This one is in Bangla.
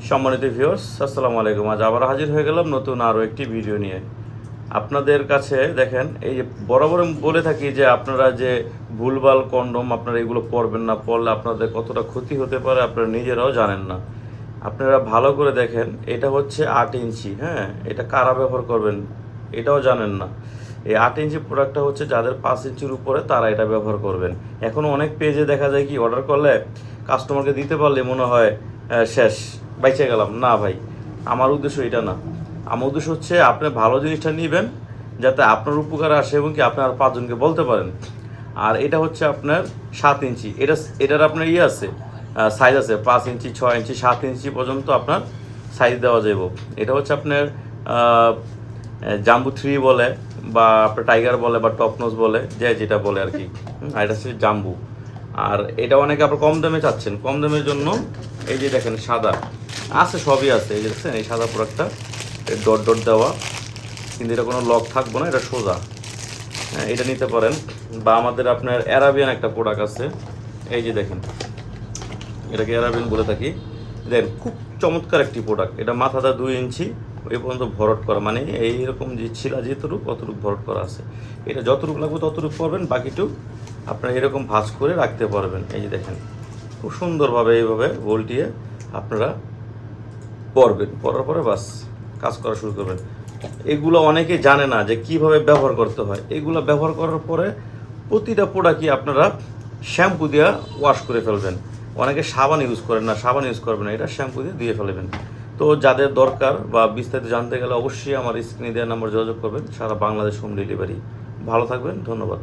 সম্মানিত ভিউয়ার্স, আসসালামু আলাইকুম। আজ আবার হাজির হয়ে গেলাম নতুন আরও একটি ভিডিও নিয়ে। আপনাদের কাছে দেখেন, এই যে বরাবর বলে থাকি যে আপনারা যে ভুলভাল কন্ডম আপনারা এগুলো পরবেন না, পরলে আপনাদের কতটা ক্ষতি হতে পারে আপনারা নিজেরাও জানেন না। আপনারা ভালো করে দেখেন, এটা হচ্ছে 8 ইঞ্চি, হ্যাঁ, এটা কারা ব্যবহার করবেন এটাও জানেন না। এই 8 ইঞ্চি প্রোডাক্টটা হচ্ছে যাদের 5 ইঞ্চির উপরে তারা এটা ব্যবহার করবেন। এখন অনেক পেজে দেখা যায় কি অর্ডার করলে কাস্টমারকে দিতে পারলে মনে হয় শেষ, বাইচে গেলাম। না ভাই, আমার উদ্দেশ্য এটা না। আমার উদ্দেশ্য হচ্ছে আপনি ভালো জিনিসটা নেবেন যাতে আপনার উপকার আসে এবং কি আপনি আর 5 জনকে বলতে পারেন। আর এটা হচ্ছে আপনার 7 ইঞ্চি, এটার আপনার আছে সাইজ আছে 5 ইঞ্চি, 6 ইঞ্চি, 7 ইঞ্চি পর্যন্ত আপনার সাইজ দেওয়া যাব। এটা হচ্ছে আপনার জাম্বু 3 বলে বা আপনার টাইগার বলে বা টপনোজ বলে, যে যেটা বলে আর কি। আর এটা হচ্ছে জাম্বু। আর এটা অনেকে আপনার কম দামে চাচ্ছেন, কম দামের জন্য এই যে দেখেন সাদা আছে, সবই আছে। এই যে দেখছেন, এই সাদা প্রোডাক্টটা ডট ডট দেওয়া, কিন্তু এটা কোনো লক থাকবো না, এটা সোজা। হ্যাঁ, এটা নিতে পারেন। বা আমাদের আপনার অ্যারাবিয়ান একটা প্রোডাক্ট আছে, এই যে দেখেন, এটাকে অ্যারাবিয়ান বলে থাকি। দেখেন খুব চমৎকার একটি প্রোডাক্ট। এটা মাথাটা 2 ইঞ্চি এই পর্যন্ত ভরট করা, মানে এইরকম যে ছিলা যেতটুকু অতটুকু ভরট করা আছে। এটা যতটুকু লাগবে ততটুকু পরবেন, বাকিটুকু আপনারা এরকম ভাঁজ করে রাখতে পারবেন। এই যে দেখেন, খুব সুন্দরভাবে এইভাবে ভোল্টিয়ে আপনারা পরবেন, পরার পরে বাস কাজ করা শুরু করবেন। এগুলো অনেকে জানে না যে কিভাবে ব্যবহার করতে হয়। এগুলো ব্যবহার করার পরে প্রতিটা প্রোডাক্টই আপনারা শ্যাম্পু দিয়ে ওয়াশ করে ফেলবেন। অনেকে সাবান ইউজ করেন না, সাবান ইউজ করবেন না, এটা শ্যাম্পু দিয়ে দিয়ে ফেলবেন। তো যাদের দরকার বা বিস্তারিত জানতে গেলে অবশ্যই আমার স্ক্রিনে দেওয়ার নাম্বার যোগাযোগ করবেন। সারা বাংলাদেশ হোম ডেলিভারি। ভালো থাকবেন, ধন্যবাদ।